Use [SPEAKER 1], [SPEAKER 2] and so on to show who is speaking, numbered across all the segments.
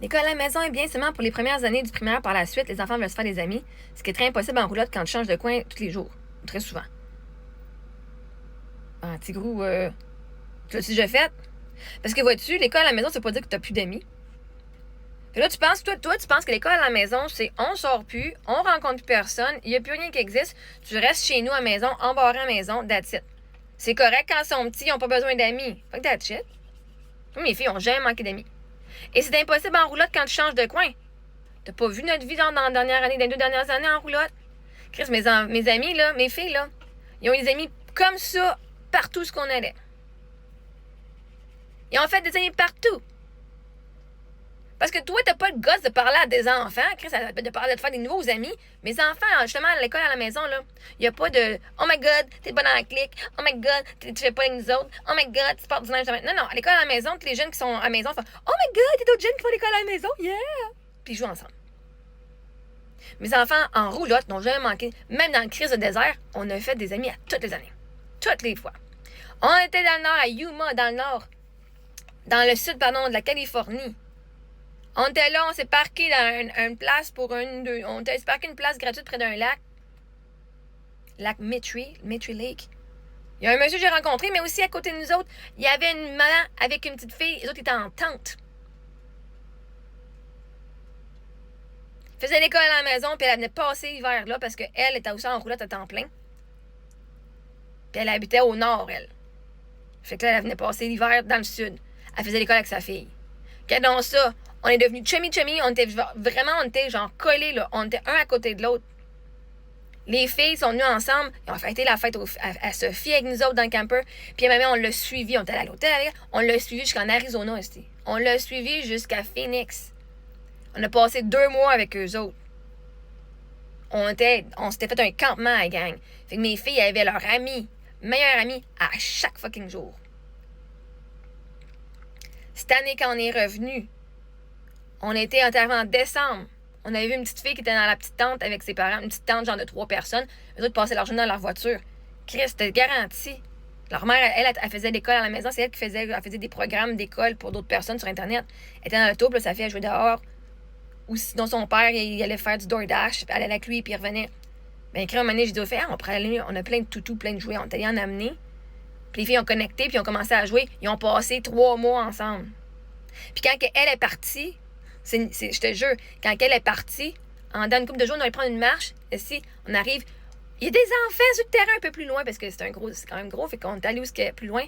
[SPEAKER 1] L'école à la maison est bien seulement pour les premières années du primaire. Par la suite, les enfants veulent se faire des amis, ce qui est très impossible en roulotte quand tu changes de coin tous les jours, ou très souvent. Ah, Tigrou, tu l'as-tu déjà fait? Parce que vois-tu, l'école à la maison, ça veut pas dire que t'as plus d'amis. Puis là, tu penses, toi, tu penses que l'école à la maison, c'est on sort plus, on rencontre plus personne, il n'y a plus rien qui existe, tu restes chez nous à la maison, embarré à la maison, that's it. C'est correct quand ils sont petits, ils n'ont pas besoin d'amis. Fuck that shit. Mes filles ont jamais manqué d'amis. Et c'est impossible en roulotte quand tu changes de coin. T'as pas vu notre vie dans la dernière année, dans les 2 dernières années en roulotte? Chris, mes amis, là, mes filles, là, ils ont des amis comme ça partout ce qu'on allait. Ils ont fait des amis partout. Parce que toi, t'as pas le gosse de parler à des enfants. Chris, de faire des nouveaux amis. Mes enfants, justement, à l'école, à la maison, là, il n'y a pas de « Oh my God, t'es pas dans la clique. Oh my God, tu fais pas avec nous autres. Oh my God, tu portes du linge. » Non, à l'école, à la maison, tous les jeunes qui sont à la maison font « Oh my God, t'es d'autres jeunes qui font l'école à la maison. Yeah! » Puis ils jouent ensemble. Mes enfants, en roulotte, n'ont jamais manqué. Même dans le crise de désert, on a fait des amis à toutes les années. Toutes les fois. On était dans le nord, à Yuma, dans le nord. Dans le sud, pardon, de la Californie. On était là, on s'est parqué dans une place pour on s'est parqué une place gratuite près d'un lac. Lac Mitri Lake. Il y a un monsieur que j'ai rencontré, mais aussi à côté de nous autres, il y avait une maman avec une petite fille. Les autres étaient en tente. Elle faisait l'école à la maison, puis elle venait passer l'hiver là, parce qu'elle était aussi en roulotte à temps plein. Puis elle habitait au nord, elle. Fait que là, elle venait passer l'hiver dans le sud. Elle faisait l'école avec sa fille. Regardons ça. On est devenus chummy. On était genre collés, là. On était un à côté de l'autre. Les filles sont venues ensemble. Ils ont fêté la fête à Sophie avec nous autres dans le camper. Puis on l'a suivi. On était allé à l'hôtel avec elle. On l'a suivi jusqu'en Arizona aussi. On l'a suivi jusqu'à Phoenix. On a passé 2 mois avec eux autres. On s'était fait un campement à la gang. Fait que mes filles avaient leur ami, meilleur ami, à chaque fucking jour. Cette année, quand on est revenu, on était arrivé en décembre. On avait vu une petite fille qui était dans la petite tente avec ses parents, une petite tente genre de 3 personnes. Eux autres passaient leur journée dans leur voiture. Chris, c'était garanti. Leur mère, elle faisait l'école à la maison. C'est elle qui faisait des programmes d'école pour d'autres personnes sur Internet. Elle était dans l'auto, puis sa fille, elle jouait dehors. Ou sinon, son père, il allait faire du DoorDash, elle allait avec lui, puis il revenait. Ben, écrit un moment donné, j'ai dit, on a plein de toutous, plein de jouets. On est allé en amener. Puis les filles ont connecté, puis ils ont commencé à jouer. Ils ont passé 3 mois ensemble. Puis quand elle est partie, je te jure, quand elle est partie, dans une couple de jours, on allait prendre une marche. Ici, on arrive. Il y a des enfants sur le terrain un peu plus loin, parce que c'est quand même gros, fait qu'on est allé où c'est plus loin.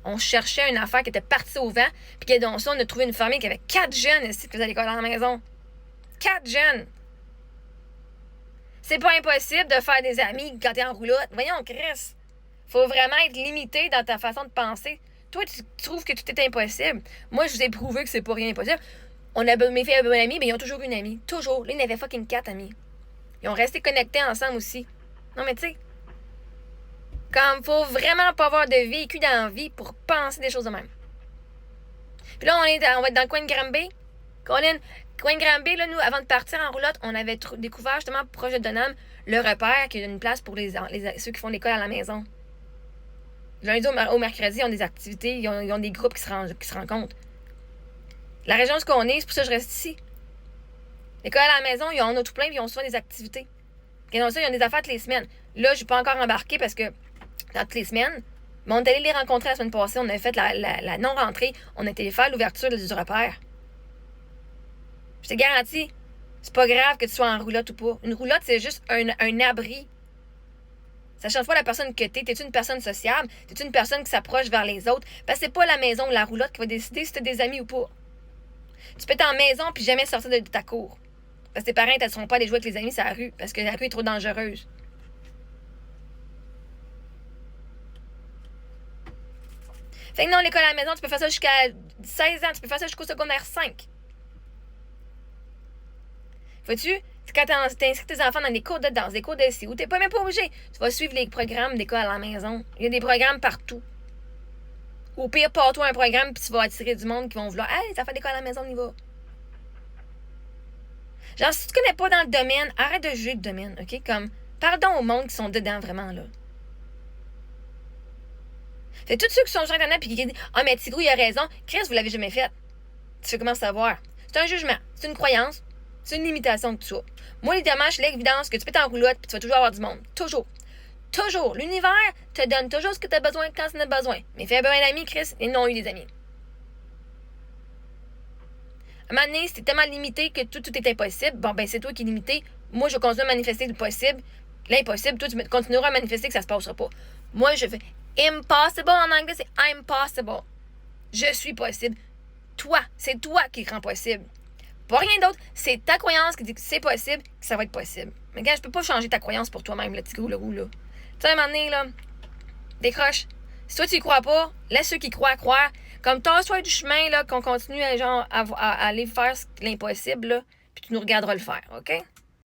[SPEAKER 1] On cherchait une affaire qui était partie au vent, puis dans ça, on a trouvé une famille qui avait 4 jeunes ici qui faisaient l'école à la maison. 4 jeunes. C'est pas impossible de faire des amis quand t'es en roulotte. Voyons, Chris. Faut vraiment être limité dans ta façon de penser. Toi, tu trouves que tout est impossible. Moi, je vous ai prouvé que c'est pas rien impossible. Mes filles avaient un ami, mais ils ont toujours une amie. Toujours. Là, ils avaient fucking 4 amis. Ils ont resté connectés ensemble aussi. Non, mais tu sais, comme faut vraiment pas avoir de vécu dans la vie pour penser des choses de même. Puis là, on va être dans le coin de Granby. Colin, coin de Granby, là, nous, avant de partir en roulotte, on avait découvert justement proche de Donham le repère qui est une place pour ceux qui font l'école à la maison. Lundi au mercredi, ils ont des activités, ils ont des groupes qui se rencontrent. La région où on est, c'est pour ça que je reste ici. L'école à la maison, ils en ont tout plein, puis ils ont souvent des activités. Et donc ça, ils ont des affaires toutes les semaines. Là, je suis pas encore embarquée parce que dans toutes les semaines, mais on est allé les rencontrer la semaine passée, on a fait la non-rentrée, on a été faire l'ouverture du repère. Je te garantis, c'est pas grave que tu sois en roulotte ou pas. Une roulotte, c'est juste un abri. Ça change pas la personne que t'es. T'es-tu une personne sociable? T'es-tu une personne qui s'approche vers les autres? Parce que c'est pas la maison ou la roulotte qui va décider si t'as des amis ou pas. Tu peux être en maison puis jamais sortir de ta cour. Parce que tes parents ne seront pas aller jouer avec les amis sur la rue. Parce que la rue est trop dangereuse. Fait que non, l'école à la maison, tu peux faire ça jusqu'à 16 ans. Tu peux faire ça jusqu'au secondaire 5. Vois-tu? Quand t'inscris tes enfants dans des cours de danse, des cours de ci, où t'es pas même pas obligé, tu vas suivre les programmes d'école à la maison. Il y a des programmes partout. Au pire, pars-toi un programme puis tu vas attirer du monde qui vont vouloir « Hey, ça fait l'école à la maison, on y va. » Genre, si tu connais pas dans le domaine, arrête de juger le domaine, OK? Comme, pardon au monde qui sont dedans vraiment, là. Fait tous ceux qui sont sur Internet puis qui disent « Ah, mais Tigrou, il a raison. Chris, vous l'avez jamais fait. » Tu fais comment savoir? C'est un jugement. C'est une croyance. C'est une limitation que tu as. Moi, évidemment, je suis l'évidence que tu peux t'en roulotte puis tu vas toujours avoir du monde. Toujours. Toujours. L'univers te donne toujours ce que tu as besoin quand tu en as besoin. Mais fais bien d'amis, Chris, ils n'ont eu des amis. À un moment donné, c'est tellement limité que tout est impossible. Bon, ben, c'est toi qui es limité. Moi, je continue à manifester le possible. L'impossible, toi, tu continueras à manifester que ça se passera pas. Moi, je fais impossible en anglais, c'est I'm possible. Je suis possible. Toi, c'est toi qui le rend possible. Pas rien d'autre, c'est ta croyance qui dit que c'est possible, que ça va être possible. Mais gars, je peux pas changer ta croyance pour toi-même, le petit gros, le roux, là. Tu sais, à un moment donné, là, décroche. Si toi, tu y crois pas, laisse ceux qui croient croire. Comme tasse-toi du chemin, là, qu'on continue à aller faire l'impossible, là, puis tu nous regarderas le faire, OK?